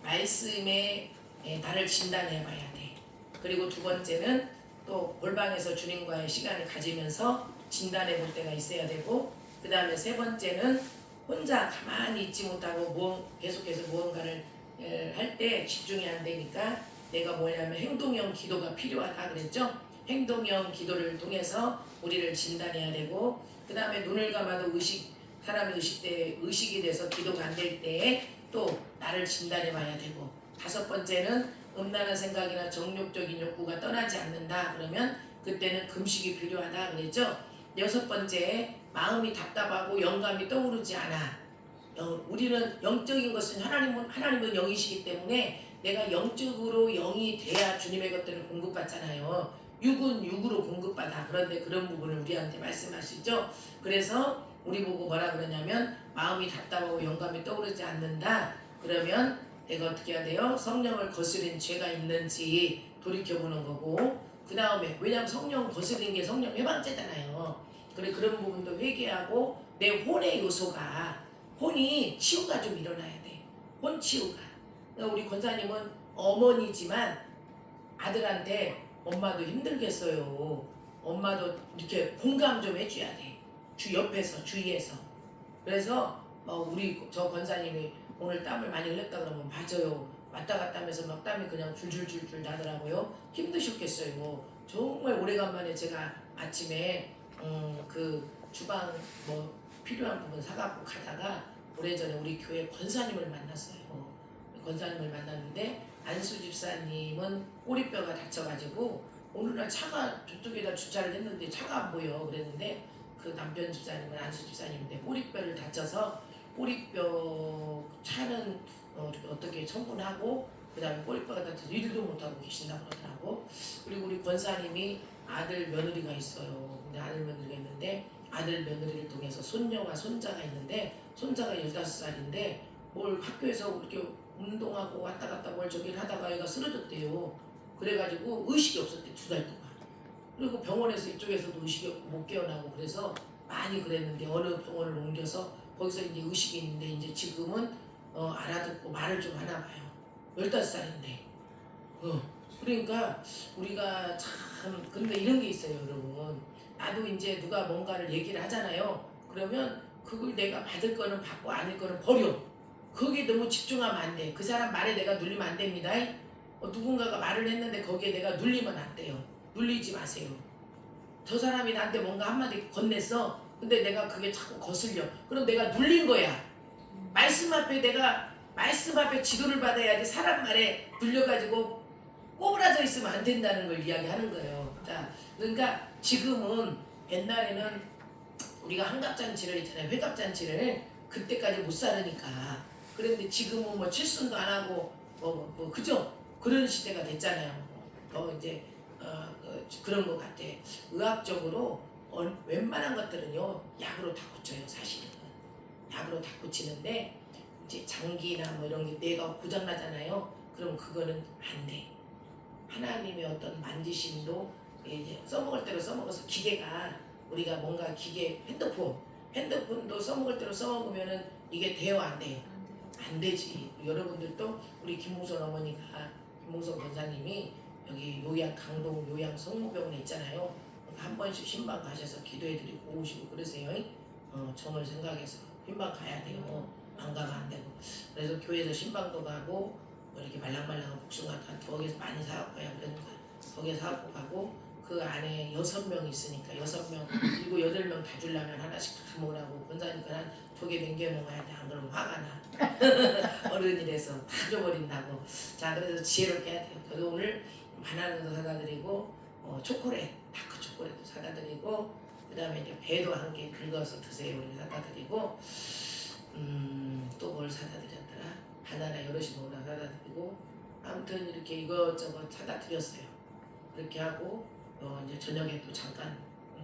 말씀에 나를 진단해 봐야 돼. 그리고 두 번째는 또 골방에서 주님과의 시간을 가지면서 진단해 볼 때가 있어야 되고, 그 다음에 세 번째는 혼자 가만히 있지 못하고 계속해서 무언가를 할 때 집중이 안 되니까 내가 뭐냐면 행동형 기도가 필요하다 그랬죠. 행동형 기도를 통해서 우리를 진단해야 되고, 그 다음에 눈을 감아도 사람이 의식이 돼서 기도가 안 될 때에 또 나를 진단해 봐야 되고, 다섯 번째는 음란한 생각이나 정욕적인 욕구가 떠나지 않는다 그러면 그때는 금식이 필요하다 그랬죠. 여섯 번째, 마음이 답답하고 영감이 떠오르지 않아. 우리는 영적인 것은 하나님은 영이시기 때문에 내가 영적으로 영이 돼야 주님의 것들을 공급받잖아요. 육은 육으로 공급받아. 그런데 그런 부분을 우리한테 말씀하시죠. 그래서 우리 보고 뭐라 그러냐면 마음이 답답하고 영감이 떠오르지 않는다. 그러면 내가 어떻게 해야 돼요? 성령을 거스린 죄가 있는지 돌이켜보는 거고, 그 다음에 왜냐하면 성령 거스린 게 성령 해방죄잖아요. 그런 부분도 회개하고 내 혼의 요소가, 혼이 치유가 좀 일어나야 돼. 혼 치유가. 그러니까 우리 권사님은 어머니지만 아들한테 엄마도 힘들겠어요. 엄마도 이렇게 공감 좀 해줘야 돼. 옆에서 주위에서. 그래서 우리 저 권사님이 오늘 땀을 많이 흘렸다 그러면 맞아요. 왔다 갔다 하면서 막 땀이 그냥 줄줄줄줄 나더라고요. 힘드셨겠어요. 정말 오래간만에 제가 아침에 그 주방 필요한 부분 사갖고 가다가 오래전에 우리 교회 권사님을 만났어요. 권사님을 만났는데 안수 집사님은 꼬리뼈가 다쳐가지고 어느 날 차가 저쪽에다 주차를 했는데 차가 안 보여 그랬는데, 그 남편 집사님은 안수 집사님인데 꼬리뼈를 다쳐서 꼬리뼈 차는 어떻게 처분하고 그 다음에 꼬리뼈가 다쳐서 일도 못하고 계신다고 그러더라고. 그리고 우리 권사님이 아들 며느리가 있어요. 근데 아들 며느리가 있는데 아들 며느리를 통해서 손녀와 손자가 있는데 손자가 15살인데 뭘 학교에서 그렇게 운동하고 왔다 갔다 뭘 저기를 하다가 얘가 쓰러졌대요. 그래가지고 의식이 없었대 2달 동안. 그리고 병원에서 이쪽에서도 의식이 없고 못 깨어나고 그래서 많이 그랬는데 어느 병원을 옮겨서 거기서 이제 의식이 있는데 이제 지금은 알아듣고 말을 좀 하나 봐요. 15살인데. 그러니까 우리가 참, 근데 이런 게 있어요 여러분. 나도 이제 누가 뭔가를 얘기를 하잖아요. 그러면 그걸 내가 받을 거는 받고 아닐 거는 버려. 거기에 너무 집중하면 안 돼. 그 사람 말에 내가 눌리면 안 됩니다. 누군가가 말을 했는데 거기에 내가 눌리면 안 돼요. 눌리지 마세요. 저 사람이 나한테 뭔가 한마디 건넸어. 근데 내가 그게 자꾸 거슬려. 그럼 내가 눌린 거야. 말씀 앞에 지도를 받아야지 사람 말에 눌려가지고 꼬부라져 있으면 안 된다는 걸 이야기하는 거예요. 자, 그러니까 지금은 옛날에는 우리가 한갑잔치를 있잖아요. 회갑잔치를 그때까지 못 살으니까. 그런데 지금은 뭐 칠순도 안 하고 그죠? 그런 시대가 됐잖아요. 이제 그런 것 같아. 의학적으로 웬만한 것들은요 약으로 다 고쳐요. 사실은 약으로 다 고치는데 이제 장기나 뭐 이런 게 뇌가 고장 나잖아요. 그럼 그거는 안 돼. 하나님의 어떤 만지심도 이제 써먹을 대로 써먹어서 기계가 우리가 뭔가 기계 핸드폰도 써먹을 대로 써먹으면은 이게 돼요 안 돼요? 안 되지. 여러분들도 우리 김무선 어머니가 김무선 권사님이 여기 강동 요양 성모병원에 있잖아요. 한 번씩 신방 가셔서 기도해드리고 오시고 그러세요. 정을 생각해서 신방 가야 돼요. 안 가면 안 되고. 그래서 교회에서 신방도 가고 이렇게 말랑말랑한 복숭아도 거기서 많이 사갖고 가야 그러니까 거기에 사갖고 가고, 그 안에 6명 있으니까 6명 그리고 8명 다 주려면 하나씩 다 먹으라고 권사니까 한 2개 남겨놓아야 돼. 안 그러면 화가 나. 어른이라서 다 줘버린다고. 자, 그래서 지혜롭게 해야 돼요. 그래서 오늘 바나나도 사다 드리고 초콜릿, 다크 초콜릿도 사다 드리고, 그 다음에 이제 배도 한 개 긁어서 드세요. 이렇게 사다 드리고, 또 뭘 사다 드렸더라. 바나나 여럿이 먹으라 사다 드리고, 아무튼 이렇게 이것저것 사다 드렸어요. 그렇게 하고 이제 저녁에 또 잠깐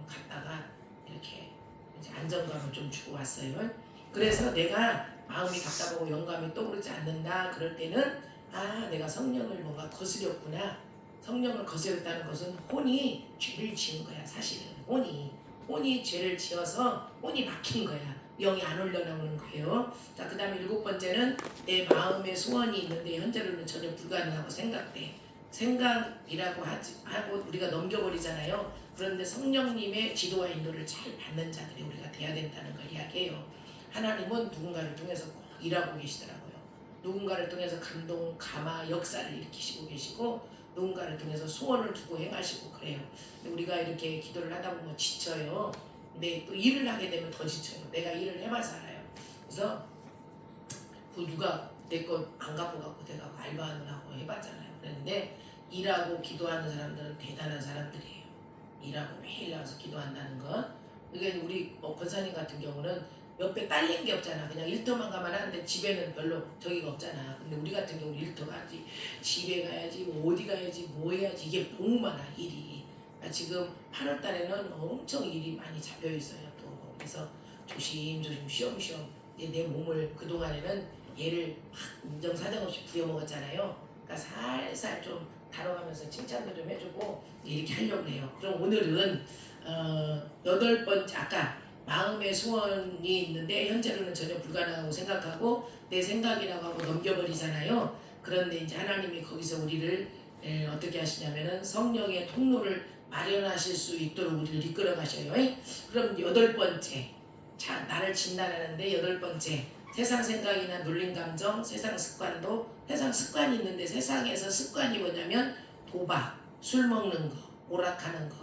갔다가 이렇게 이제 안정감을 좀 주고 왔어요. 그래서 내가 마음이 답답하고 영감이 떠오르지 않는다 그럴 때는 내가 성령을 뭔가 거스렸구나. 성령을 거스렸다는 것은 혼이 죄를 지은 거야. 사실은 혼이 죄를 지어서 혼이 막힌 거야. 영이 안 올라오는 거예요. 자, 그 다음에 7번째는 내 마음의 소원이 있는데 현재로는 전혀 불가능하고 생각돼. 생각이라고 하고 우리가 넘겨버리잖아요. 그런데 성령님의 지도와 인도를 잘 받는 자들이 우리가 돼야 된다는 걸 이야기해요. 하나님은 누군가를 통해서 꼭 일하고 계시더라고요. 누군가를 통해서 감동, 감화, 역사를 일으키시고 계시고 누군가를 통해서 소원을 두고 행하시고 그래요. 근데 우리가 이렇게 기도를 하다 보면 지쳐요. 근데 또 일을 하게 되면 더 지쳐요. 내가 일을 해봐서 알아요. 그래서 그 누가 내 거 안 갖고 내가 알바하느라고 해봤잖아요. 그런데 일하고 기도하는 사람들은 대단한 사람들이에요. 일하고 매일 나와서 기도한다는 건. 그게 우리 권사님 같은 경우는 옆에 딸린 게 없잖아. 그냥 일터만 가면 하는데 집에는 별로 저기가 없잖아. 근데 우리 같은 경우는 일터 가야지, 집에 가야지, 뭐 어디 가야지, 뭐 해야지. 이게 너무 많아, 일이. 지금 8월 달에는 엄청 일이 많이 잡혀 있어요. 또 그래서 조심조심 쉬엄쉬엄 내 몸을 그동안에는 얘를 막 인정사정 없이 부려먹었잖아요. 그러니까 살살 좀 다뤄가면서 칭찬도 좀 해주고 이렇게 하려고 해요. 그럼 오늘은 8번째 아까 마음의 소원이 있는데 현재로는 전혀 불가능하고 생각하고 내 생각이라고 하고 넘겨버리잖아요. 그런데 이제 하나님이 거기서 우리를 어떻게 하시냐면은 성령의 통로를 마련하실 수 있도록 우리를 이끌어 가셔요. 그럼 8번째, 자, 나를 진단하는데 8번째, 세상 생각이나 눌린 감정, 세상 습관도, 세상 습관이 있는데 세상에서 습관이 뭐냐면 도박, 술 먹는 거, 오락하는 거,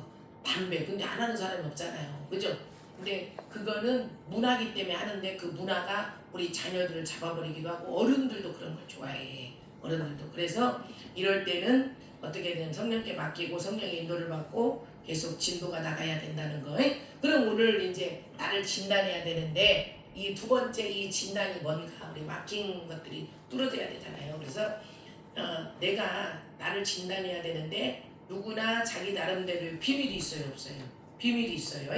담배. 근데 안 하는 사람이 없잖아요. 그죠? 근데 그거는 문화기 때문에 하는데 그 문화가 우리 자녀들을 잡아버리기도 하고 어른들도 그런 걸 좋아해. 어른들도. 그래서 이럴 때는 어떻게 되면 성령께 맡기고 성령의 인도를 받고 계속 진도가 나가야 된다는 거. 그럼 오늘 이제 나를 진단해야 되는데 이 2번째 이 진단이 뭔가 우리 막힌 것들이 뚫어져야 되잖아요. 그래서 내가 나를 진단해야 되는데 누구나 자기 나름대로 비밀이 있어요, 없어요? 비밀이 있어요.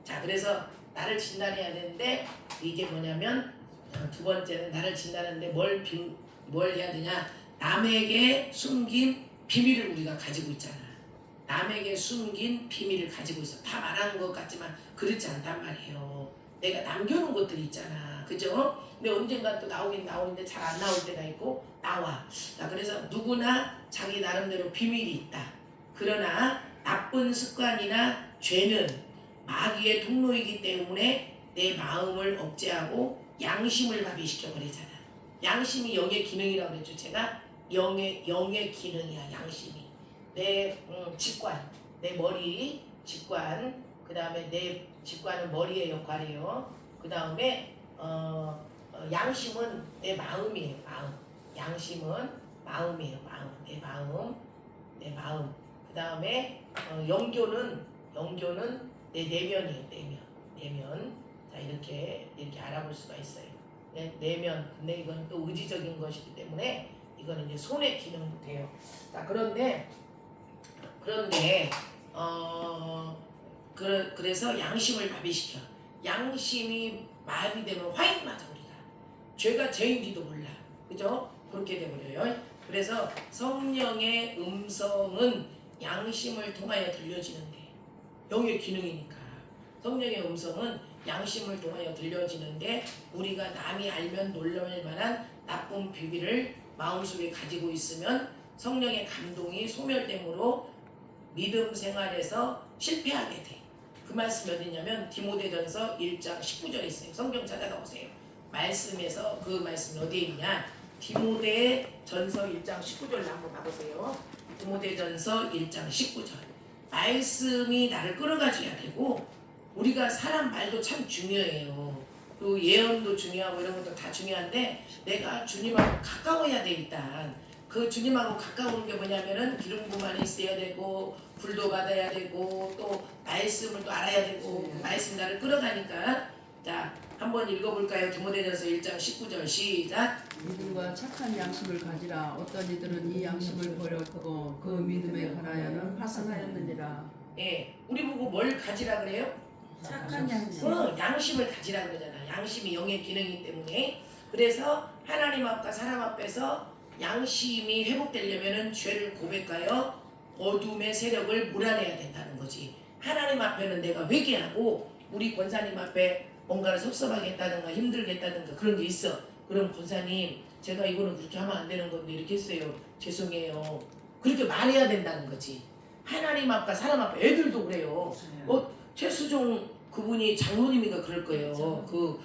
자, 그래서 나를 진단해야 되는데 이게 뭐냐면 2번째는 나를 진단하는데 뭘 해야 되냐? 남에게 숨긴 비밀을 우리가 가지고 있잖아. 남에게 숨긴 비밀을 가지고 있어. 다 말하는 것 같지만 그렇지 않단 말이에요. 내가 남겨놓은 것들이 있잖아. 그죠? 근데 언젠가 또 나오긴 나오는데 잘 안 나올 때가 있고 나와. 자, 그래서 누구나 자기 나름대로 비밀이 있다. 그러나 나쁜 습관이나 죄는 마귀의 통로이기 때문에 내 마음을 억제하고 양심을 마비시켜 버리잖아. 양심이 영의 기능이라고 그랬죠. 제가 영의 기능이야. 양심이 내 직관, 내 머리 직관, 그 다음에 내 직관은 머리의 역할이에요. 그 다음에 양심은 내 마음이에요. 마음. 양심은 마음이에요. 마음. 내 마음. 그 다음에 영교는 내 내면이에요. 내면. 자, 이렇게 알아볼 수가 있어요. 내면. 근데 이건 또 의지적인 것이기 때문에 이거는 이제 손의 기능도 돼요. 자, 그런데 그래서 양심을 마비시켜. 양심이 마비되면 화인 맞아 우리가. 죄가 죄인지도 몰라. 그죠? 그렇게 돼버려요. 그래서 성령의 음성은 양심을 통하여 들려지는데 영의 기능이니까 성령의 음성은 양심을 통하여 들려지는데 우리가 남이 알면 놀랄 만한 나쁜 비밀을 마음속에 가지고 있으면 성령의 감동이 소멸됨으로 믿음 생활에서 실패하게 돼. 그 말씀이 어디냐면 디모데전서 1장 19절에 있어요. 성경 찾아가 보세요. 말씀에서 그 말씀이 어디에 있냐? 디모데전서 1장 19절을 한번 봐보세요. 디모데전서 1장 19절. 말씀이 나를 끌어가줘야 되고 우리가 사람 말도 참 중요해요. 또 예언도 중요하고 이런 것도 다 중요한데 내가 주님하고 가까워야 돼. 일단 그 주님하고 가까운 게 뭐냐면은 기름 부만이 있어야 되고 불도 받아야 되고 또 말씀을 또 알아야 되고 말씀 나를 끌어가니까. 자, 한번 읽어볼까요? 디모데전서 1장 19절 시작. 믿음과 착한 양심을 가지라. 어떤 이들은 이 양심을 버렸고 그 믿음에 관하여는 파산하였느니라. 예, 우리 보고 뭘 가지라 그래요? 착한 양심. 양심을 가지라 그러잖아. 양심이 영의 기능이기 때문에. 그래서 하나님 앞과 사람 앞에서 양심이 회복되려면은 죄를 고백하여 어둠의 세력을 몰아내야 된다는 거지. 하나님 앞에는 내가 회개하고 우리 권사님 앞에 뭔가를 섭섭하게 했다든가 힘들게 했다든가 그런 게 있어. 그럼 권사님 제가 이거는 그렇게 하면 안 되는 건데 이렇게 했어요. 죄송해요. 그렇게 말해야 된다는 거지. 하나님 앞과 사람 앞 애들도 그래요. 최수종 그분이 장로님인가 그럴 거예요.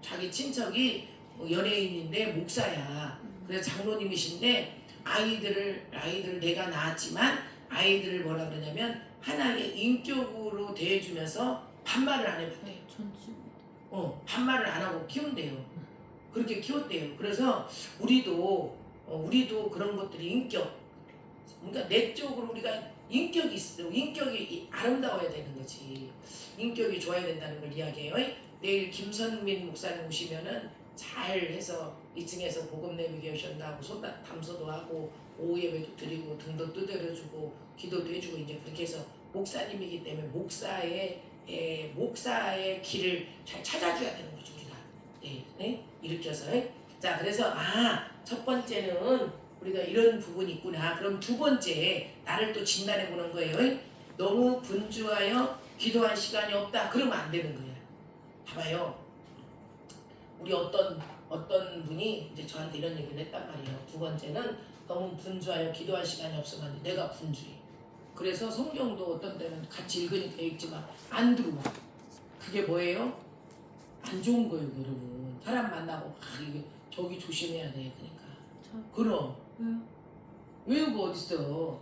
자기 친척이 연예인인데 목사야. 그래서 장로님이신데 아이들을 내가 낳았지만 아이들을 뭐라 그러냐면 하나의 인격으로 대해주면서 반말을 안 해봤대요. 반말을 안 하고 키운대요. 그렇게 키웠대요. 그래서 우리도 그런 것들이 인격, 그러니까 내적으로 우리가 인격이 있어. 인격이 아름다워야 되는 거지. 인격이 좋아야 된다는 걸 이야기해요. 내일 김선민 목사님 오시면은 잘 해서 2층에서 복음 내비게 오셨다고 담소도 하고 오후 예배도 드리고 등도 두드려주고 기도도 해주고 이제 그렇게 해서 목사님이기 때문에 목사의 길을 잘 찾아줘야 되는 거죠 우리가. 네? 일으켜서. 자 그래서 첫 번째는 우리가 이런 부분이 있구나. 그럼 두 번째 나를 또 진단해 보는 거예요. 너무 분주하여 기도할 시간이 없다. 그러면 안 되는 거예요. 봐봐요. 우리 어떤 분이 이제 저한테 이런 얘기를 했단 말이에요. 두 번째는 너무 분주하여 기도할 시간이 없으면 안 돼. 내가 분주해. 그래서 성경도 어떤 때는 같이 읽으니까 읽지만 안 들어와. 그게 뭐예요? 안 좋은 거예요, 여러분. 사람 만나고 이게 저기 조심해야 돼. 그러니까. 그럼. 왜요? 외우고 어딨어?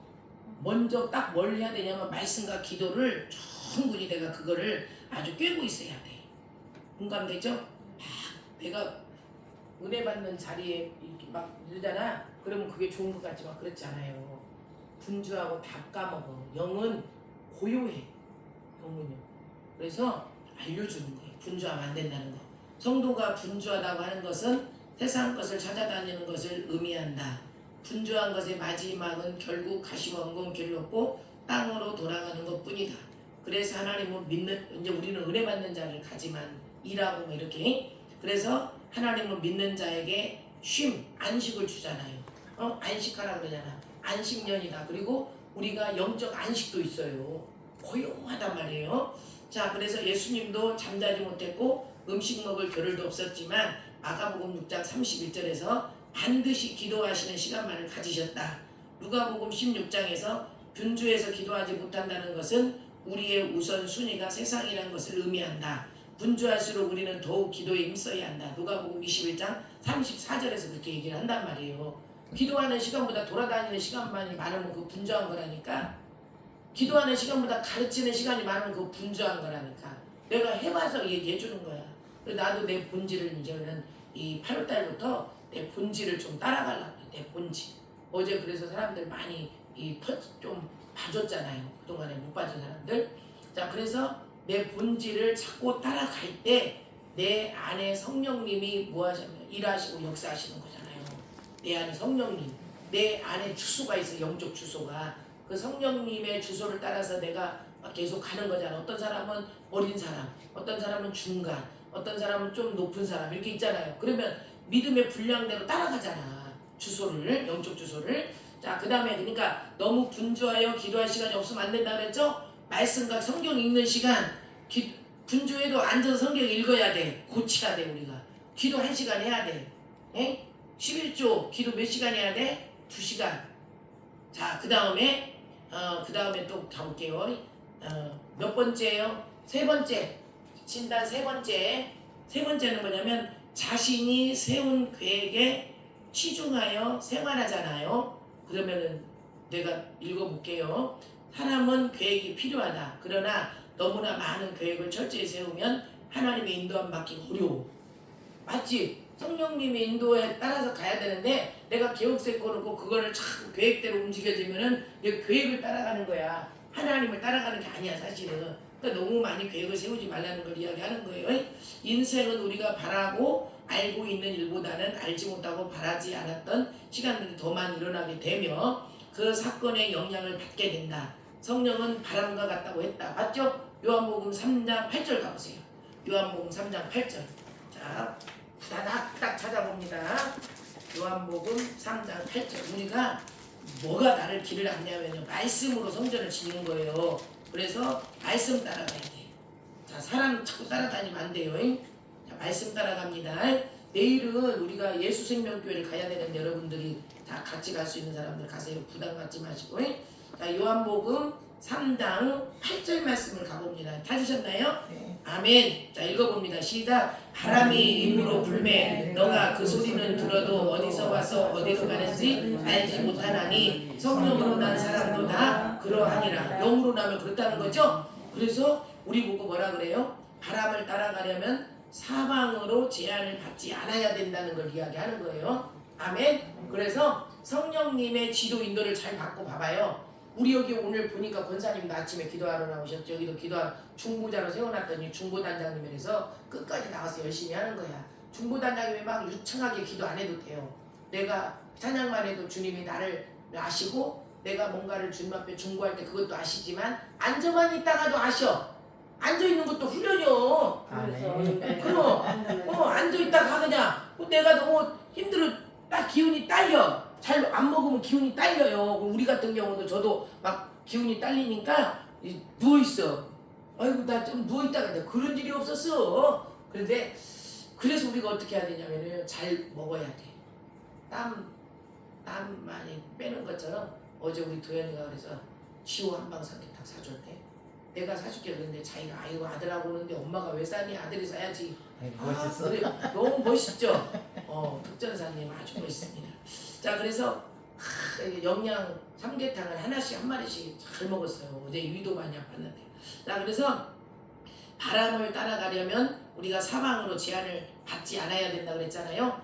먼저 딱 뭘 해야 되냐면 말씀과 기도를 충분히 내가 그거를 아주 꿰고 있어야 돼. 공감되죠? 내가 은혜 받는 자리에 이렇게 막 이러잖아. 그러면 그게 좋은 것 같지만 그렇지 않아요. 분주하고 다 까먹어. 영은 고요해. 영은요. 그래서 알려주는 거예요. 분주하면 안 된다는 거. 성도가 분주하다고 하는 것은 세상 것을 찾아다니는 것을 의미한다. 분주한 것의 마지막은 결국 가시원금 길렀고 땅으로 돌아가는 것뿐이다. 그래서 하나님을 믿는, 이제 우리는 은혜 받는 자를 가지만 일하고 뭐 이렇게. 그래서 하나님을 믿는 자에게 쉼, 안식을 주잖아요. 안식하라 그러잖아. 안식년이다. 그리고 우리가 영적 안식도 있어요. 고요하단 말이에요. 자, 그래서 예수님도 잠자지 못했고 음식 먹을 겨를도 없었지만 마가복음 6장 31절에서 반드시 기도하시는 시간만을 가지셨다. 누가복음 16장에서 분주해서 기도하지 못한다는 것은 우리의 우선순위가 세상이라는 것을 의미한다. 분주할수록 우리는 더욱 기도에 힘써야 한다. 누가복음 21장 34절에서 그렇게 얘기를 한단 말이에요. 기도하는 시간보다 돌아다니는 시간만이 많으면 그거 분주한 거라니까. 기도하는 시간보다 가르치는 시간이 많으면 그거 분주한 거라니까. 내가 해봐서 얘기해 주는 거야. 그래서 나도 내 본질을 이제는 이 8월달부터 내 본질을 좀 따라가려고 해. 내 본질. 어제 그래서 사람들 많이 좀 봐줬잖아요. 그동안에 못 봐준 사람들. 자, 그래서 내 본질을 찾고 따라갈 때 내 안에 성령님이 뭐 하시면 일하시고 역사하시는 거잖아요. 내 안에 성령님, 내 안에 주소가 있어. 영적 주소가. 그 성령님의 주소를 따라서 내가 계속 가는 거잖아. 어떤 사람은 어린 사람, 어떤 사람은 중간, 어떤 사람은 좀 높은 사람 이렇게 있잖아요. 그러면 믿음의 분량대로 따라가잖아. 주소를, 영적 주소를. 자, 그 다음에 그러니까 너무 분주하여 기도할 시간이 없으면 안 된다 그랬죠? 말씀과 성경 읽는 시간, 분주해도 앉아서 성경 읽어야 돼. 고쳐야 돼 우리가. 기도 1시간 해야 돼. 11조 기도 몇 시간 해야 돼? 2시간. 자, 그 다음에 또 가볼게요. 몇 번째예요? 세 번째. 진단 세 번째는 뭐냐면 자신이 세운 계획에 치중하여 생활하잖아요. 그러면은 내가 읽어볼게요. 사람은 계획이 필요하다. 그러나 너무나 많은 계획을 철저히 세우면 하나님의 인도함 받기 어려워. 맞지? 성령님의 인도에 따라서 가야 되는데 내가 계획 세워놓고 그거를 참 계획대로 움직여지면은 내 계획을 따라가는 거야. 하나님을 따라가는 게 아니야 사실은. 그러니까 너무 많이 계획을 세우지 말라는 걸 이야기하는 거예요. 인생은 우리가 바라고 알고 있는 일보다는 알지 못하고 바라지 않았던 시간들이 더 많이 일어나게 되며 그 사건의 영향을 받게 된다. 성령은 바람과 같다고 했다. 맞죠? 요한복음 3장 8절 가보세요. 요한복음 3장 8절. 자, 딱 찾아봅니다. 요한복음 3장 8절. 우리가 뭐가 나를 길을 안내하면요 말씀으로 성전을 짓는 거예요. 그래서 말씀 따라가야 돼. 자, 자, 사람 자꾸 따라다니면 안 돼요. 자, 말씀 따라갑니다. 내일은 우리가 예수생명교회를 가야 되는데 여러분들이 다 같이 갈 수 있는 사람들 가세요. 부담 갖지 마시고. 자, 요한복음 3장 8절 말씀을 가봅니다. 찾으셨나요? 네. 아멘. 자, 읽어봅니다. 시작. 바람이 임으로 불매 너가 그 소리는 들어도 어디서 와서 어디로 가는지 알지 못하나니 성령으로 난 사람도 다 그러하니라. 영으로 나면 그렇다는 거죠. 그래서 우리 보고 뭐라 그래요? 바람을 따라가려면 사방으로 제한을 받지 않아야 된다는 걸 이야기하는 거예요. 아멘. 그래서 성령님의 지도 인도를 잘 받고 봐봐요. 우리 여기 오늘 보니까 권사님도 아침에 기도하러 나오셨죠. 여기도 중보자로 세워놨더니 중보단장님이라서 끝까지 나와서 열심히 하는 거야. 중보단장님이 막 유창하게 기도 안 해도 돼요. 내가 찬양만 해도 주님이 나를 아시고 내가 뭔가를 주님 앞에 중보할 때 그것도 아시지만 앉아만 있다가도 아셔. 앉아있는 것도 훈련이요. 그럼 앉아있다가 그냥 내가 너무 힘들어 딱 기운이 딸려. 잘 안 먹으면 기운이 딸려요. 우리 같은 경우도 저도 막 기운이 딸리니까 누워있어. 아이고 나 좀 누워있다가 내가 그런 일이 없었어. 그런데 그래서 우리가 어떻게 해야 되냐면은 잘 먹어야 돼. 땀 많이 빼는 것처럼 어제 우리 도현이가 그래서 지호 한방 삼계탕 사줬대. 내가 사줄게 그랬는데 자기가 아이고 아들하고 오는데 엄마가 왜 싸니? 아들이 사야지. 멋있어. 그래, 너무 멋있죠? 득전사님 아주 멋있습니다. 자, 그래서 영양 삼계탕을 하나씩 한 마리씩 잘 먹었어요. 어제 위도 많이 아팠는데. 자, 그래서 바람을 따라가려면 우리가 사방으로 제한을 받지 않아야 된다 그랬잖아요.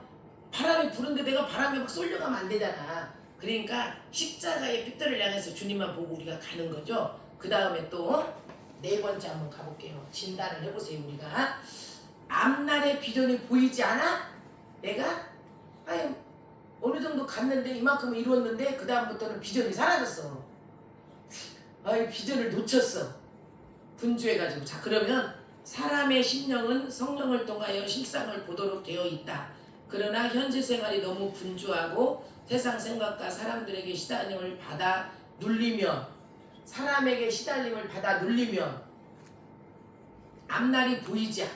바람이 부는데 내가 바람에 막 쏠려가면 안 되잖아. 그러니까 십자가의 핏대를 향해서 주님만 보고 우리가 가는 거죠. 그 다음에 또 네 번째 한번 가볼게요. 진단을 해보세요. 우리가 앞날의 비전이 보이지 않아? 내가 아유 어느 정도 갔는데 이만큼 이루었는데 그 다음부터는 비전이 사라졌어. 아유 비전을 놓쳤어. 분주해가지고. 자, 그러면 사람의 심령은 성령을 통하여 실상을 보도록 되어 있다. 그러나 현재 생활이 너무 분주하고 세상 생각과 사람들에게 시달림을 받아 눌리며 사람에게 시달림을 받아 눌리면 앞날이 보이지 않아.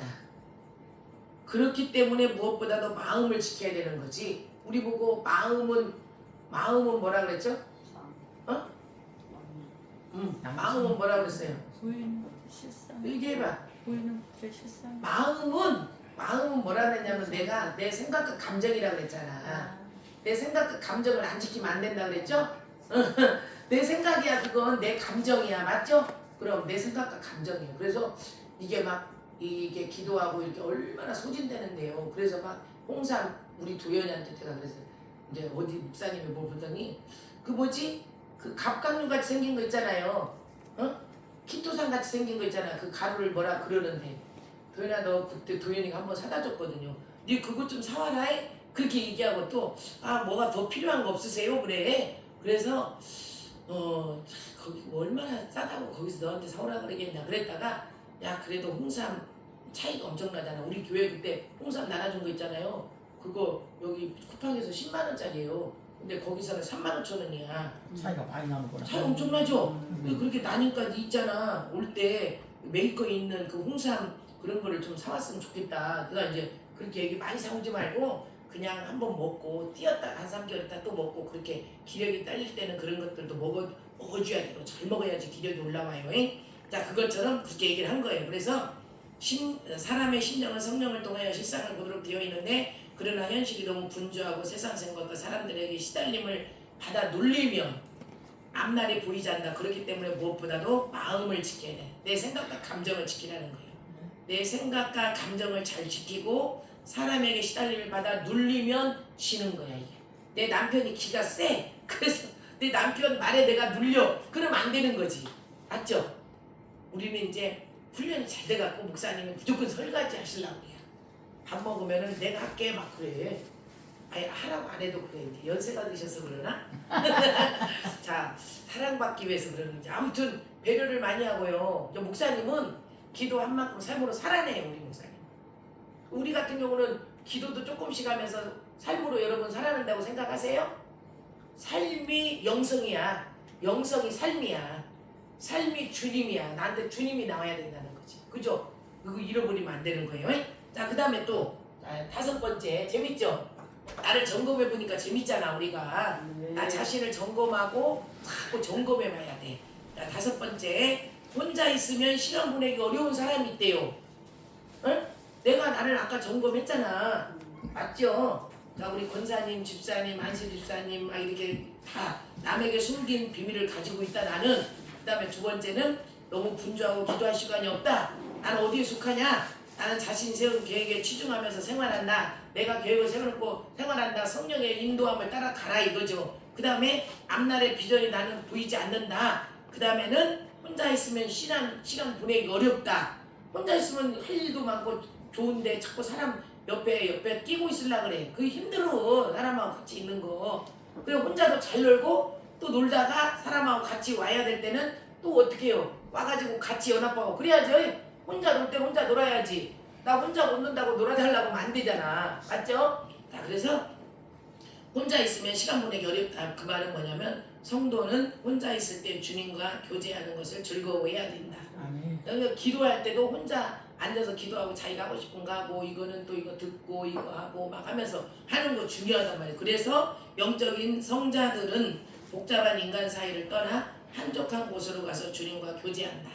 그렇기 때문에 무엇보다도 마음을 지켜야 되는 거지. 우리 보고 마음은 뭐라 그랬죠? 마음은 뭐라 그랬어요? 보이는 실상. 얘기해봐. 보이는 그 실상. 마음은 뭐라 그랬냐면 내가 내 생각과 감정이라 그랬잖아. 내 생각과 감정을 안 지키면 안 된다 그랬죠? 내 생각이야 그건 내 감정이야. 맞죠? 그럼 내 생각과 감정이에요. 그래서 이게 기도하고 이렇게 얼마나 소진되는데요. 그래서 막 홍삼 우리 도연이한테 제가 그래서 이제 어디 목사님이 뭘 보더니 그 뭐지? 그 갑각류 같이 생긴 거 있잖아요. 키토산 같이 생긴 거 있잖아. 그 가루를 뭐라 그러는데 도연아 너 그때 도연이가 한번 사다 줬거든요. 네 그거 좀 사와라 해. 그렇게 얘기하고 또 뭐가 더 필요한 거 없으세요? 그래. 그래서 거기 얼마나 싸다고 거기서 너한테 사오라 그러겠냐 그랬다가 야 그래도 홍삼 차이가 엄청나잖아. 우리 교회 그때 홍삼 나눠준 거 있잖아요. 그거 여기 쿠팡에서 10만 원짜리예요. 근데 거기서는 3만 5천 원이야. 차이가 많이 나는구나. 차이 엄청나죠? 그렇게 나니까 있잖아. 올 때 메이커 있는 그 홍삼 그런 거를 좀 사왔으면 좋겠다. 그러니까 이제 그렇게 얘기 많이 사오지 말고 그냥 한번 먹고 뛰었다 한 3개월 있다 또 먹고 그렇게 기력이 딸릴 때는 그런 것들도 먹어줘야 돼요. 잘 먹어야지 기력이 올라와요. 자, 그것처럼 그렇게 얘기를 한 거예요. 그래서 사람의 심령은 성령을 통하여 실상을 보도록 되어 있는데 그러나 현실이 너무 분주하고 세상 생각과 사람들에게 시달림을 받아 눌리면 앞날이 보이지 않는다. 그렇기 때문에 무엇보다도 마음을 지켜야 돼. 내 생각과 감정을 지키라는 거예요. 내 생각과 감정을 잘 지키고 사람에게 시달림을 받아 눌리면 지는 거야 이게. 내 남편이 기가 세. 그래서 내 남편 말에 내가 눌려. 그러면 안 되는 거지. 맞죠? 우리는 이제 훈련이 잘 돼갖고 목사님은 무조건 설거지 하시려고 그래요. 밥 먹으면은 내가 할게 막 그래. 아니 하라고 안 해도 그래. 이제 연세가 드셔서 그러나? 자, 사랑받기 위해서 그러는지. 아무튼 배려를 많이 하고요. 목사님은 기도한 만큼 삶으로 살아내요. 우리 목사님. 우리 같은 경우는 기도도 조금씩 하면서 삶으로 여러분 살아낸다고 생각하세요? 삶이 영성이야. 영성이 삶이야. 삶이 주님이야. 나한테 주님이 나와야 된다는 거지. 그죠? 그거 잃어버리면 안 되는 거예요. 자, 그 다음에 또 다섯 번째 재밌죠? 나를 점검해 보니까 재밌잖아 우리가. 나 자신을 점검하고 자꾸 점검해 봐야 돼. 자, 다섯 번째, 혼자 있으면 시간 보내기 어려운 사람이 있대요. 응? 내가 나를 아까 점검했잖아. 맞죠? 자, 우리 권사님, 집사님, 한수 집사님 막 이렇게 다 남에게 숨긴 비밀을 가지고 있다 나는. 그 다음에 두 번째는 너무 분주하고 기도할 시간이 없다. 나는 어디에 속하냐? 나는 자신이 세운 계획에 치중하면서 생활한다. 내가 계획을 세워놓고 생활한다. 성령의 인도함을 따라가라 이거죠. 그 다음에 앞날의 비전이 나는 보이지 않는다. 그 다음에는 혼자 있으면 시간 보내기 어렵다. 혼자 있으면 할 일도 많고 좋은데 자꾸 사람 옆에 끼고 있으려 그래. 그게 힘들어. 사람하고 같이 있는 거. 그리고 혼자도 잘 놀고 또 놀다가 사람하고 같이 와야 될 때는 또 어떻게 해요? 와가지고 같이 연합하고 그래야죠. 혼자 놀 때 혼자 놀아야지. 나 혼자 못 논다고 놀아달라고 하면 안 되잖아. 맞죠? 자, 그래서 혼자 있으면 시간 보내기 어렵다. 그 말은 뭐냐면 성도는 혼자 있을 때 주님과 교제하는 것을 즐거워해야 된다. 아멘. 그러니까 기도할 때도 혼자 앉아서 기도하고 자기가 하고 싶은 거 하고 이거는 또 이거 듣고 이거 하고 막 하면서 하는 거 중요하단 말이에요. 그래서 영적인 성자들은 복잡한 인간 사이를 떠나 한적한 곳으로 가서 주님과 교제한다.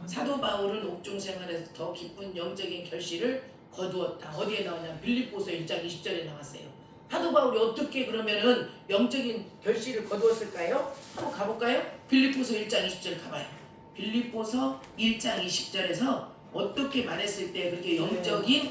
사도 바울은 옥중 생활에서 더 깊은 영적인 결실을 거두었다. 어디에 나오냐면 빌립보서 1장 20절에 나왔어요. 사도 바울이 어떻게 그러면은 영적인 결실을 거두었을까요? 한번 가볼까요? 빌립보서 1장 20절 가봐요. 빌립보서 1장 20절에서 어떻게 말했을 때 그렇게 영적인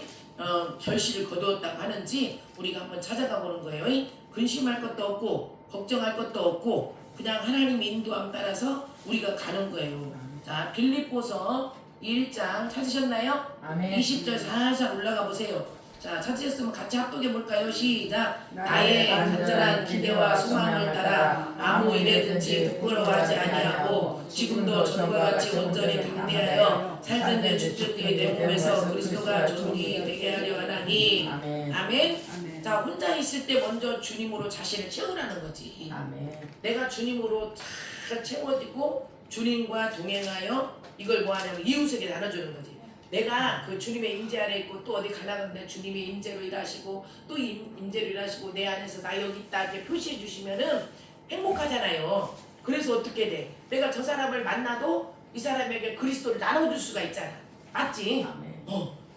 결실을 거두었다고 하는지 우리가 한번 찾아가 보는 거예요. 근심할 것도 없고 걱정할 것도 없고 그냥 하나님 인도함 따라서 우리가 가는 거예요. 자, 빌립보서 1장 찾으셨나요? 아멘. 20절 살살 올라가 보세요. 자, 찾으셨으면 같이 합독해 볼까요? 시작. 나의 간절한 기대와 소망을 따라 아무 일에든지 부끄러워하지 아니하고 지금도 전과 같이 온전히 담대하여 살던데 주뜻되게 내 몸에서 그리스도가 존귀 되게 하려 하나니. 아멘. 아멘. 아멘. 자, 혼자 있을 때 먼저 주님으로 자신을 채우라는 거지. 아멘. 내가 주님으로 잘 채워지고 주님과 동행하여 이걸 뭐하냐면 이웃에게 나눠주는 거지. 내가 그 주님의 임재 안에 있고 또 어디 가려는데 주님의 임재로 일하시고 또 임재로 일하시고 내 안에서 나 여기 있다 이렇게 표시해 주시면은 행복하잖아요. 그래서 어떻게 돼? 내가 저 사람을 만나도 이 사람에게 그리스도를 나눠줄 수가 있잖아. 맞지? 아멘.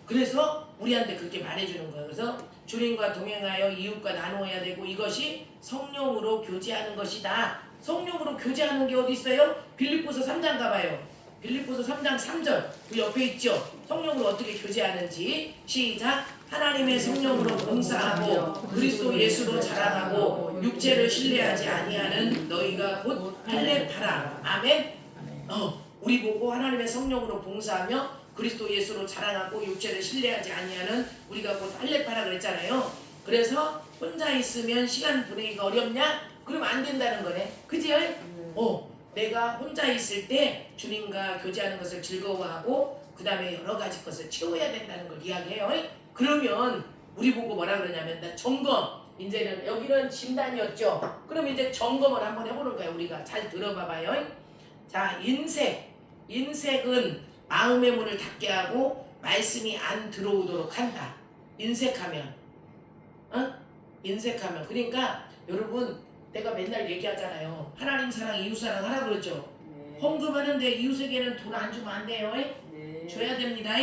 그래서 우리한테 그렇게 말해주는 거예요. 그래서 주님과 동행하여 이웃과 나누어야 되고 이것이 성령으로 교제하는 것이다. 성령으로 교제하는 게 어디 있어요? 빌립보서 3장 가봐요. 빌립보서 3장 3절 그 옆에 있죠. 성령으로 어떻게 교제하는지 시작. 하나님의 성령으로 봉사하고 그리스도 예수로 자랑하고 육체를 신뢰하지 아니하는 너희가 곧 할례파라. 아멘. 우리 보고 하나님의 성령으로 봉사하며 그리스도 예수로 자랑하고 육체를 신뢰하지 아니하는 우리가 곧 할례파라 그랬잖아요. 그래서 혼자 있으면 시간 보내기가 어렵냐? 그러면 안 된다는 거네. 그지? 내가 혼자 있을 때 주님과 교제하는 것을 즐거워하고 그 다음에 여러 가지 것을 채워야 된다는 걸 이야기해요. 그러면 우리 보고 뭐라 그러냐면 나 점검. 이제는 여기는 진단이었죠. 그럼 이제 점검을 한번 해보는 거예요. 우리가 잘 들어봐봐요. 자, 인색은 마음의 문을 닫게 하고 말씀이 안 들어오도록 한다. 인색하면 그러니까 여러분 내가 맨날 얘기하잖아요. 하나님 사랑, 이웃 사랑 하라 그러죠. 네. 헌금하는데 이웃에게는 돈 안 주면 안 돼요. 네. 줘야 됩니다.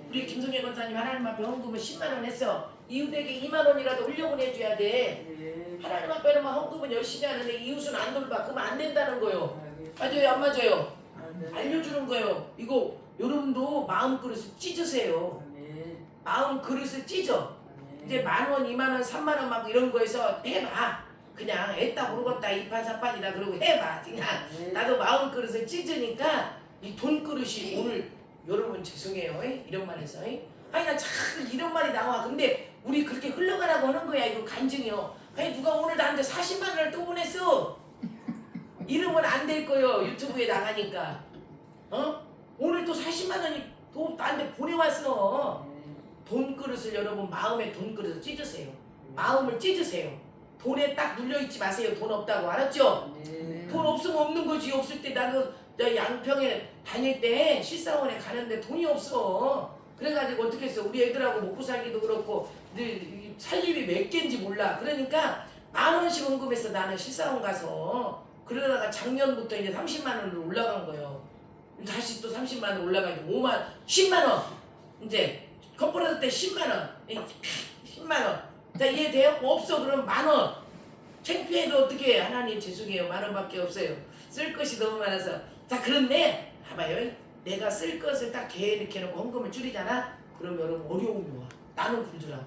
우리 김성애 권사님 하나님 앞에 헌금을 10만 원 했어. 이웃에게 2만 원이라도 흘려보내 해줘야 돼. 네. 하나님 앞에는 막 헌금은 열심히 하는데 이웃은 안 돌봐. 그러면 안 된다는 거예요. 맞아요, 안 맞아요? 알려주는 거예요. 이거 여러분도 마음 그릇을 찢으세요. 마음 그릇을 찢어. 이제 10,000원, 20,000원, 30,000원 막 이런 거에서 해봐. 그냥 애따 모르겠다 2판3판이다 그러고 해봐. 그냥 나도 마음 그릇을 찢으니까 이 돈 그릇이 오늘 여러분 죄송해요. 이런 말해서 아니 나 참 이런 말이 나와. 근데 우리 그렇게 흘러가라고 하는 거야. 이거 간증이요. 아니 누가 오늘 나한테 40만 원을 또 보냈어. 이러면 안 될 거예요. 유튜브에 나가니까. 오늘 또 40만 원이 또 나한테 보내왔어. 돈 그릇을 여러분 마음의 돈 그릇을 찢으세요. 마음을 찢으세요. 돈에 딱 눌려있지 마세요. 돈 없다고. 알았죠? 돈 없으면 없는 거지. 없을 때 나도 양평에 다닐 때 실사원에 가는데 돈이 없어. 그래가지고 어떻게 했어? 우리 애들하고 먹고 살기도 그렇고 늘 살림이 몇 개인지 몰라. 그러니까 10,000원씩 헌금해서 나는 실사원 가서 그러다가 작년부터 이제 30만 원으로 올라간 거예요. 다시 또 30만 원 올라가고 10만 원 이제 컴프레서 때 10만 원 10만 원. 자 이해돼요? 없어 그럼 10,000원. 창피해도 어떻게 해? 하나님 죄송해요. 10,000원밖에 없어요. 쓸 것이 너무 많아서. 자 그런데 봐봐요. 내가 쓸 것을 딱 계획해 놓고 헌금을 줄이잖아. 그러면 여러분 어려움이 와. 나는 굴더라고.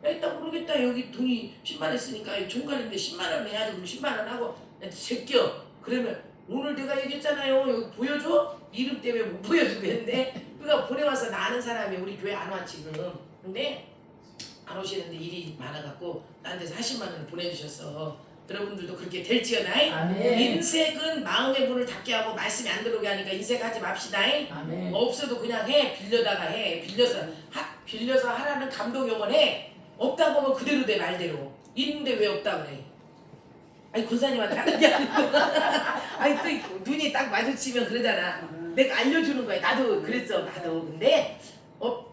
일단 모르겠다. 여기 돈이 10만 원 있으니까 종간인데 10만 원 내야지. 그럼 10만 원 하고 제껴. 그러면 오늘 내가 얘기했잖아요. 여기 보여줘? 이름 때문에 못 보여주겠는데. 그러니까 보내와서 나 아는 사람이 우리 교회 안 와 지금. 근데 안 오시는데 일이 많아갖고 나한테 40만 원을 보내주셨어. 여러분들도 그렇게 될지어다잉. 아멘. 인색은 마음의 문을 닫게 하고 말씀이 안 들어오게 하니까 인색하지 맙시다잉. 아멘. 없어도 그냥 해. 빌려다가 해. 빌려서 하라는 감동 용언 해. 없다고 하면 그대로 돼 말대로. 있는데 왜 없다 그래. 아니 권사님한테 하는 게 아니고 아니 또 눈이 딱 마주치면 그러잖아. 내가 알려주는 거야. 나도 그랬어. 나도. 근데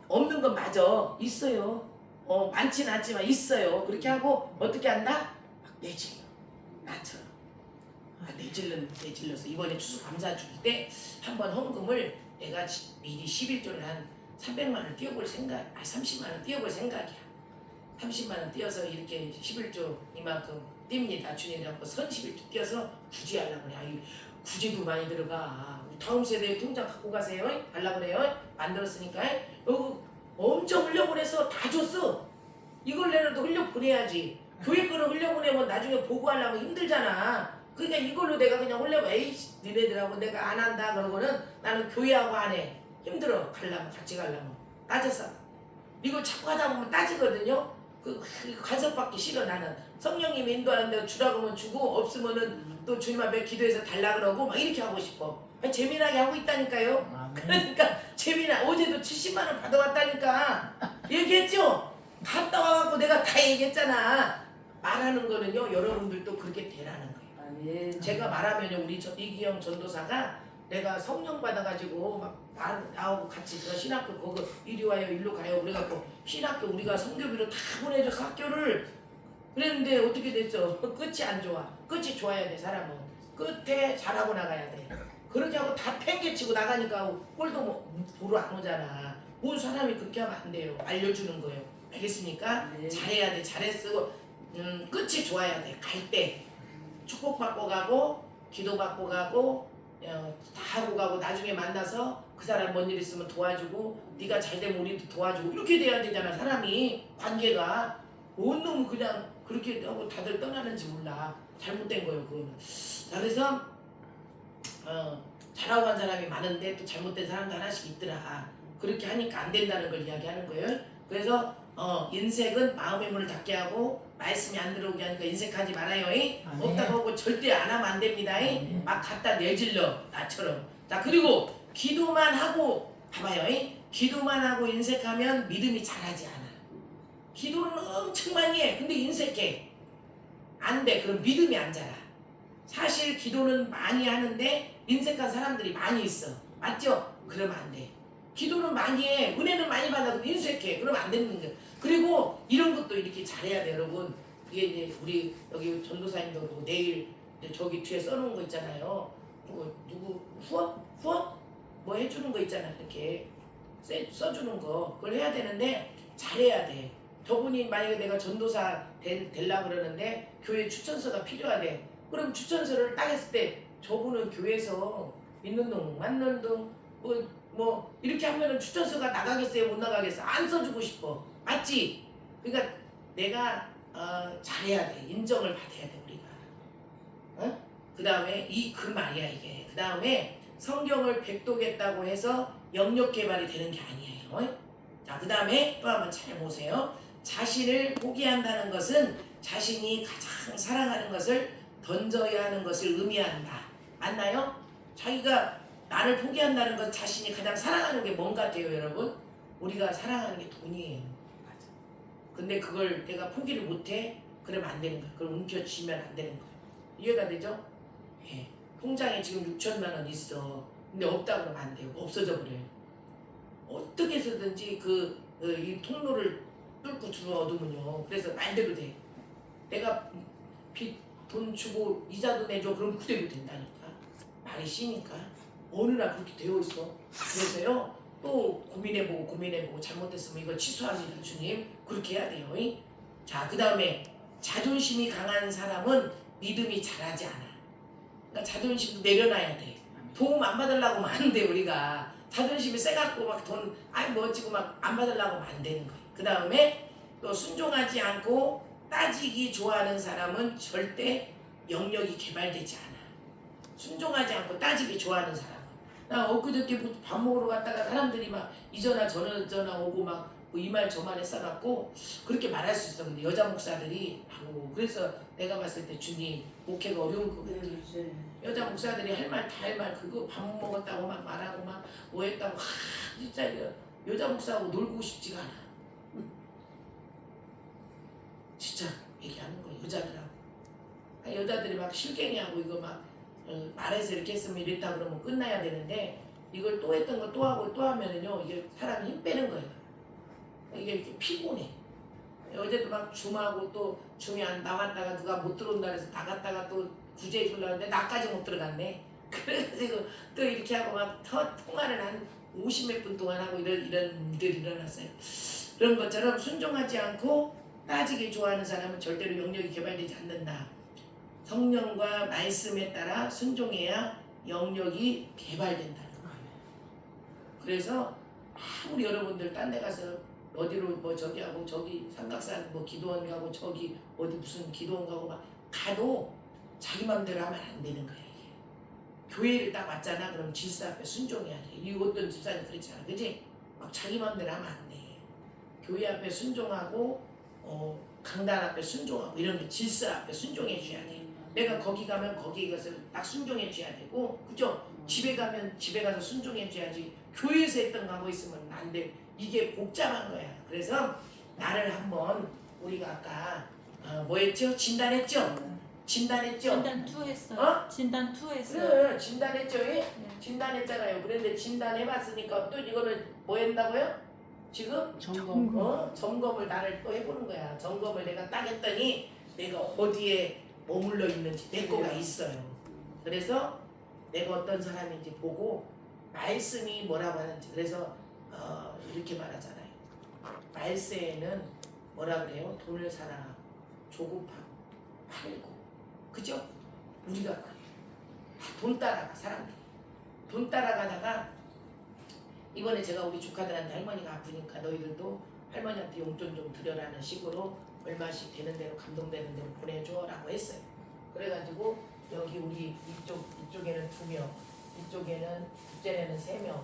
없는 건 맞아. 있어요. 많지는 않지만 있어요. 그렇게 하고 어떻게 한다? 막 내질러. 나처럼. 내질러서 이번에 추수감사 줄 때 한번 헌금을 내가 미리 11조를 한 300만 원 띄워볼 생각, 30만 원 띄워볼 생각이야. 30만 원 띄어서 이렇게 11조 이만큼 띱니다. 주님이라고 선 11조 띄어서 구제하려고 그래. 아유, 구제도 많이 들어가. 다음 세대에 통장 갖고 가세요. 하려고 그래요. 만들었으니까. 여기 엄청 흘려보내서 다 줬어. 이걸 내려도 흘려보내야지. 교회 거를 흘려보내면 나중에 보고하려면 힘들잖아. 그러니까 이걸로 내가 그냥 흘려보 에이씨 니네들하고 내가 안 한다 그러고는 나는 교회하고 안 해. 힘들어. 가려면 같이 가려면. 따졌어. 이걸 자꾸 하다 보면 따지거든요. 그 간섭받기 싫어 나는. 성령님이 인도하는 데 주라고 하면 주고 없으면은 또 주님 앞에 기도해서 달라 그러고 막 이렇게 하고 싶어. 재미나게 하고 있다니까요. 아멘. 그러니까 재미나. 어제도 70만 원 받아왔다니까. 얘기했죠? 갔다 와갖고 내가 다 얘기했잖아. 말하는 거는요 여러분들도 그렇게 되라는 거예요. 아멘. 제가 말하면요 우리 이기영 전도사가 내가 성령 받아가지고 막 나하고 같이 그 신학교 거기 이리 와요 일로 가요 그래갖고 신학교 우리가 성교비로 다 보내줘서 학교를 그랬는데 어떻게 됐죠? 끝이 안 좋아. 끝이 좋아야 돼 사람은. 끝에 잘하고 나가야 돼. 그렇게 하고 다 팽개치고 나가니까 꼴도 보러 안 오잖아. 뭔 사람이 그렇게 하면 안 돼요. 알려주는 거예요. 알겠습니까? 네. 잘해야 돼. 잘했어. 끝이 좋아야 돼. 갈 때 축복받고 가고 기도받고 가고 다 하고 가고 나중에 만나서 그 사람 뭔 일 있으면 도와주고 네가 잘되면 우리도 도와주고 이렇게 돼야 되잖아. 사람이 관계가. 온 놈은 그냥 그렇게 하고 다들 떠나는지 몰라. 잘못된 거예요 그거는. 자 그래서 잘하고 간 사람이 많은데 또 잘못된 사람도 하나씩 있더라. 그렇게 하니까 안 된다는 걸 이야기하는 거예요. 그래서 인색은 마음의 문을 닫게 하고 말씀이 안 들어오게 하니까 인색하지 말아요. 없다고 하고 절대 안 하면 안 됩니다. 막 갖다 내질러 나처럼. 자 그리고 기도만 하고 봐봐요. 기도만 하고 인색하면 믿음이 자라지 않아. 기도는 엄청 많이 해. 근데 인색해. 안 돼. 그럼 믿음이 안 자라. 사실 기도는 많이 하는데 인색한 사람들이 많이 있어. 맞죠? 그러면 안 돼. 기도는 많이 해. 은혜는 많이 받아도 인색해. 그러면 안 되는 거야. 그리고 이런 것도 이렇게 잘해야 돼 여러분. 이게 이제 우리 여기 전도사님도 보고 내일 저기 뒤에 써놓은 거 있잖아요. 누구 후원? 뭐 해주는 거 있잖아. 이렇게 써주는 거. 그걸 해야 되는데 잘해야 돼. 저분이 만약에 내가 전도사 되려고 그러는데 교회 추천서가 필요하대. 그럼 추천서를 딱 했을 때 저분은 교회에서 믿는 동 맞는 동 뭐 이렇게 하면은 추천서가 나가겠어요 못 나가겠어? 안 써주고 싶어. 맞지? 그러니까 내가 잘해야 돼. 인정을 받아야 돼 우리가. 그 다음에 그 말이야 이게. 그 다음에 성경을 백독했다고 해서 영역 개발이 되는 게 아니에요. 자, 그 다음에 또 한번 잘 보세요. 자신을 포기한다는 것은 자신이 가장 사랑하는 것을 던져야 하는 것을 의미한다. 맞나요? 자기가 나를 포기한다는 건 자신이 가장 사랑하는 게 뭔 같아요 여러분? 우리가 사랑하는 게 돈이에요. 맞아. 근데 그걸 내가 포기를 못해? 그러면 안 되는 거야. 그걸 움켜쥐면 안 되는 거야. 이해가 되죠? 예. 통장에 지금 6천만 원 있어. 근데 없다 그러면 안 돼요. 없어져 버려요. 어떻게 해서든지 이 통로를 뚫고 들어오면요. 그래서 말대로 돼. 내가 돈 주고 이자도 내줘. 그럼 그대로 된다니까. 말이 씨니까. 어느 날 그렇게 되어 있어. 그래서요. 또 고민해보고 잘못했으면 이거 취소합니다. 주님. 그렇게 해야 돼요. 자, 그 다음에 자존심이 강한 사람은 믿음이 잘하지 않아. 그러니까 자존심도 내려놔야 돼. 도움 안 받으려고 하면 안 돼. 우리가 자존심이 세갖고 막 돈 뭐 어찌고 막 안 받으려고 하면 안 되는 거예요. 그 다음에 또 순종하지 않고 따지기 좋아하는 사람은 절대 영역이 개발되지 않아. 순종하지 않고 따지기 좋아하는 사람. 나 엊그저께 밥 먹으러 갔다가 사람들이 막 이전화 저전화 오고 막 이 말 저 말 했어갖고 그렇게 말할 수 있어. 근데 여자 목사들이 하고 그래서 내가 봤을 때 주님 목회가 어려울 것 같아. 여자 목사들이 할 말 다 할 말 그거 밥 먹었다고 막 말하고 막 뭐 했다고 진짜 여자 목사하고 놀고 싶지가 않아. 진짜 얘기하는 거야 여자들하고. 여자들이 막 실갱이하고 이거 막 말해서 이렇게 했으면 이랬다 그러면 끝나야 되는데 이걸 또 했던 거 또 하고 또 하면은요 이게 사람이 힘 빼는 거예요. 이게 이렇게 피곤해. 어제도 막 줌하고 또 줌이 안 나갔다가 누가 못 들어온다 그래서 나갔다가 또 구제해 주려고 했는데 나까지 못 들어갔네. 그래가지고 또 이렇게 하고 막 통화를 한 50몇 분 동안 하고 이런 일들이 일어났어요. 그런 것처럼 순종하지 않고 따지기 좋아하는 사람은 절대로 영역이 개발되지 않는다. 성령과 말씀에 따라 순종해야 영역이 개발된다는 거예요. 그래서 아무리 여러분들 딴 데 가서 어디로 뭐 저기 하고 저기 삼각산 뭐 기도원 가고 저기 어디 무슨 기도원 가고 막 가도 자기 맘대로 하면 안 되는 거야 이게. 교회를 딱 왔잖아. 그럼 질서 앞에 순종해야 돼. 이 어떤 집사님 그랬잖아. 그지? 막 자기 맘대로 하면 안 돼. 교회 앞에 순종하고 강단 앞에 순종하고 이런 게 질서 앞에 순종해 줘야 돼. 내가 거기 가면 거기 가서 딱 순종해 줘야 되고 그죠? 집에 가면 집에 가서 순종해 줘야지. 교회에서 했던 거 하고 있으면 안 돼. 이게 복잡한 거야. 그래서 나를 한번 우리가 아까 뭐 했죠? 진단했죠? 진단 2 했어요. 어? 진단 2 했어요. 그래 진단했죠? 진단했잖아요. 그런데 진단해봤으니까 또 이거를 뭐 한다고요? 지금? 점검. 점검을 나를 또 해보는 거야. 점검을 내가 딱 했더니 내가 어디에 머물러 있는지 내 거가 있어요. 그래서 내가 어떤 사람인지 보고 말씀이 뭐라고 하는지 그래서 이렇게 말하잖아요. 말세에는 뭐라 그래요? 돈을 사랑하고 조급하고 팔고 그죠? 우리가 그래요. 돈 따라가 사람들이. 돈 따라가다가 이번에 제가 우리 조카들한테 할머니가 아프니까 너희들도 할머니한테 용돈 좀 드려라는 식으로 얼마씩 되는 대로 감동되는 대로 보내줘라고 했어요. 그래가지고 여기 우리 이쪽에는 2명, 이쪽에는 둘째는 3명,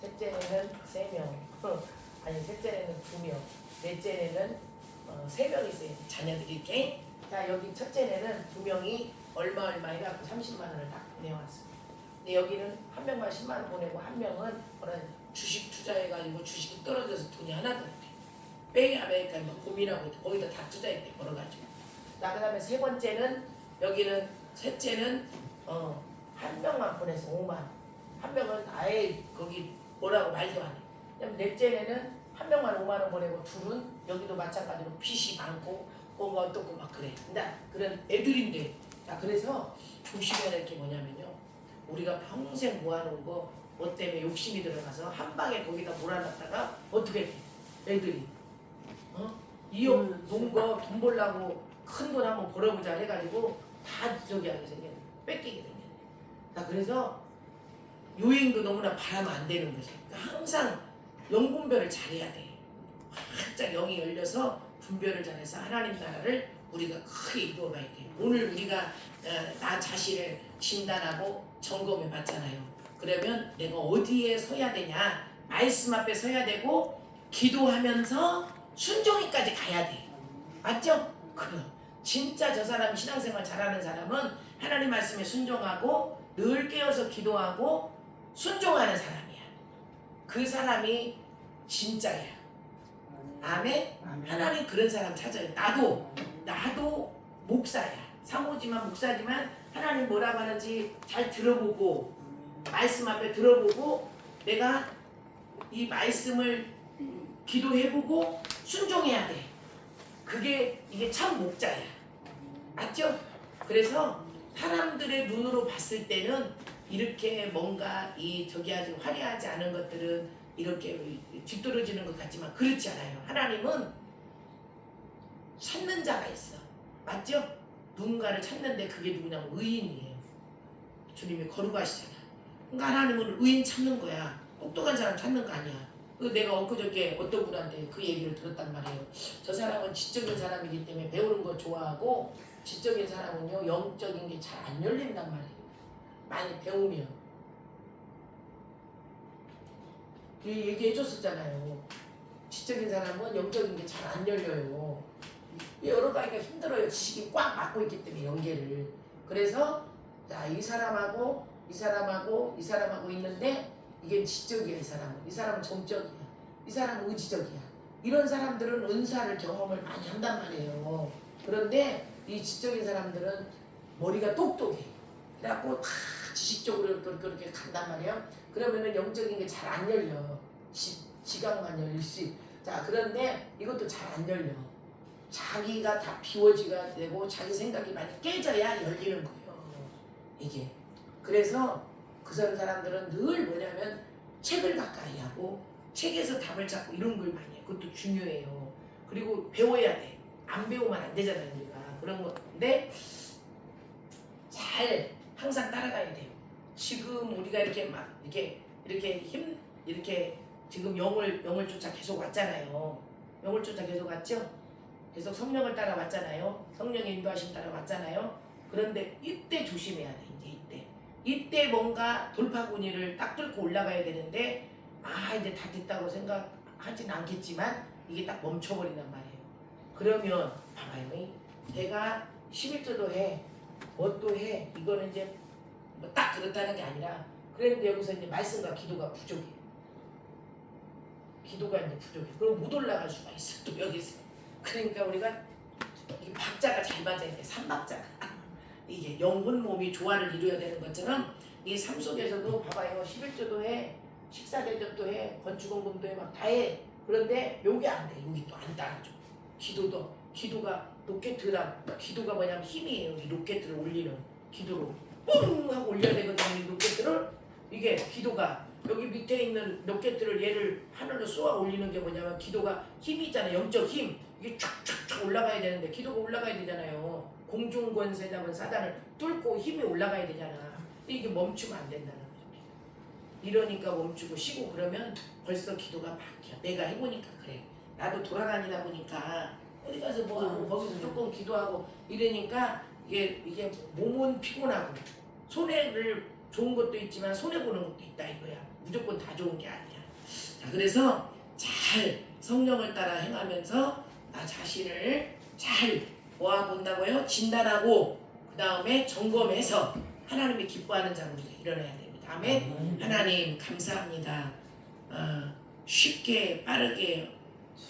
셋째는 3명, 아니 셋째는 2명, 넷째는 3명 있어요. 자녀들이 이렇게. 자 여기 첫째는 2명이 얼마 해갖고 30만 원을 딱 보내왔어요. 근데 여기는 한 명만 10만 원 보내고 한 명은 주식 투자해가지고 주식이 떨어져서 돈이 하나도 없대. 빼야 매니까 막 고민하고 있대. 거기다 다 투자했대 벌어가지고. 자 그다음에 세 번째는 여기는 셋째는 한 명만 보내서 5만 원. 한 명은 아예 거기 뭐라고 말도 안 해. 그다음 넷째는 한 명만 5만 원 보내고 둘은 여기도 마찬가지로 빚이 많고 뭔가 어떻고 막 그래. 근데 그런 애들인데. 자 그래서 조심해야 될 게 뭐냐면요. 우리가 평생 모아놓은 거 뭐 때문에 욕심이 들어가서 한 방에 거기다 몰아놨다가 어떻게 돼? 애들이 2억 놓은 거 돈 벌라고 큰 돈 한번 벌어보자 해가지고 다 저기 하게 생겼네. 뺏기게 생겼네. 자 그래서 요행도 너무나 바라면 안 되는 거지. 그러니까 항상 영분별을 잘해야 돼. 활짝 영이 열려서 분별을 잘해서 하나님 나라를 우리가 크게 이루어가야 돼. 오늘 우리가 나 자신을 진단하고 점검해 봤잖아요. 그러면 내가 어디에 서야 되냐? 말씀 앞에 서야 되고 기도하면서 순종이까지 가야 돼. 맞죠? 그럼 진짜 저 사람 신앙생활 잘하는 사람은 하나님 말씀에 순종하고 늘 깨어서 기도하고 순종하는 사람이야. 그 사람이 진짜야. 아멘? 하나님 그런 사람 찾아요. 나도 목사야. 사모지만 목사지만 하나님 뭐라고 하는지 잘 들어보고 말씀 앞에 들어보고 내가 이 말씀을 기도해보고 순종해야 돼. 이게 참 목자야. 맞죠? 그래서 사람들의 눈으로 봤을 때는 이렇게 뭔가 저기 아주 화려하지 않은 것들은 이렇게 뒤떨어지는 것 같지만 그렇지 않아요. 하나님은 찾는 자가 있어. 맞죠? 누군가를 찾는데 그게 누구냐면 의인이에요. 주님이 거룩하시잖아. 그러니까 하나님은 의인 찾는 거야. 똑똑한 사람 찾는 거 아니야. 내가 엊그저께 어떤 분한테 그 얘기를 들었단 말이에요. 저 사람은 지적인 사람이기 때문에 배우는 거 좋아하고 지적인 사람은요 영적인 게 잘 안 열린단 말이에요. 많이 배우면 얘기해 줬었잖아요. 지적인 사람은 영적인 게 잘 안 열려요. 여러 가지가 힘들어요. 지식이 꽉 막고 있기 때문에 연계를. 그래서 이 사람하고 이 사람하고 이 사람하고 있는데 이게 지적이야. 이 사람은 정적이야. 이 사람은 의지적이야. 이런 사람들은 은사를 경험을 많이 한단 말이에요. 그런데 이 지적인 사람들은 머리가 똑똑해. 그래갖고 다 지식적으로 그렇게 간단 말이에요. 그러면은 영적인 게 잘 안 열려. 지각만 열리지. 자, 그런데 이것도 잘 안 열려. 자기가 다 비워지가 되고 자기 생각이 많이 깨져야 열리는 거예요. 이게. 그래서 그 사람들은 늘 뭐냐면 책을 가까이 하고 책에서 답을 찾고 이런 걸 많이 해요. 그것도 중요해요. 그리고 배워야 돼. 안 배우면 안 되잖아요. 우리가. 그런 건데 잘 항상 따라가야 돼요. 지금 우리가 이렇게 막 이렇게 지금 영을 쫓아 계속 왔잖아요. 영을 쫓아 계속 왔죠? 계속 성령을 따라 왔잖아요. 성령의 인도하심 따라 왔잖아요. 그런데 이때 조심해야 돼. 이때 뭔가 돌파구니를 딱 뚫고 올라가야 되는데 이제 다 됐다고 생각하진 않겠지만 이게 딱 멈춰버린단 말이에요. 그러면 봐봐요. 내가 11조도 해. 뭣도 해. 이거는 이제 뭐 딱 그렇다는 게 아니라 그런데 여기서 이제 말씀과 기도가 부족해. 기도가 이제 부족해. 그럼 못 올라갈 수가 있어. 또 여기서. 그러니까 우리가 이 박자가 잘 맞아야 돼. 3박자가. 이게 영혼 몸이 조화를 이루어야 되는 것처럼 이 삶 속에서도 봐봐요. 11조도 해. 식사대접도 해. 건축원금도 해. 막 다 해. 그런데 요게 안 돼. 여기 또 안 따라줘. 기도가 로켓이랑 기도가 뭐냐면 힘이에요. 이 로켓을 올리는 기도로 뿡 하고 올려야 되거든요. 이 로켓을. 이게 기도가 여기 밑에 있는 로켓을 얘를 하늘로 쏘아 올리는 게 뭐냐면 기도가 힘이 있잖아요. 영적 힘. 이게 쫙쫙쫙 올라가야 되는데 기도가 올라가야 되잖아요. 공중권세 잡은 사단을 뚫고 힘이 올라가야 되잖아. 근데 이게 멈추면 안 된다는 거죠. 이러니까 멈추고 쉬고 그러면 벌써 기도가 바뀌어. 내가 해보니까 그래. 나도 돌아다니다 보니까 어디 가서 뭐 하고 거기서 조금 기도하고 이러니까 이게 몸은 피곤하고 손해를 좋은 것도 있지만 손해보는 것도 있다 이거야. 무조건 다 좋은 게 아니야. 자, 그래서 잘 성령을 따라 행하면서 나 자신을 잘 모아본다고요. 진단하고 그 다음에 점검해서 하나님이 기뻐하는 자로 일어나야 됩니다. 아멘. 하나님 감사합니다. 쉽게 빠르게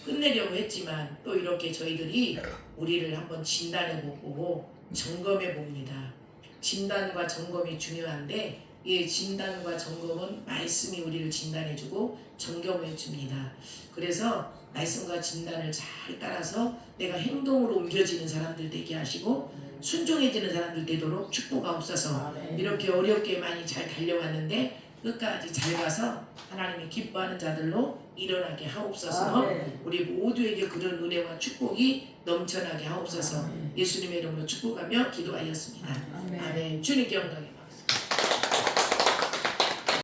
끝내려고 했지만 또 이렇게 저희들이 우리를 한번 진단해보고 점검해봅니다. 진단과 점검이 중요한데 이 진단과 점검은 말씀이 우리를 진단해주고 점검해줍니다. 그래서 말씀과 진단을 잘 따라서 내가 행동으로 옮겨지는 사람들 되게 하시고 순종해지는 사람들 되도록 축복하옵소서. 이렇게 어렵게 많이 잘 달려왔는데 끝까지 잘 가서 하나님이 기뻐하는 자들로 일어나게 하옵소서. 우리 모두에게 그런 은혜와 축복이 넘쳐나게 하옵소서. 예수님의 이름으로 축복하며 기도하였습니다. 아멘. 주님께 영광입니다.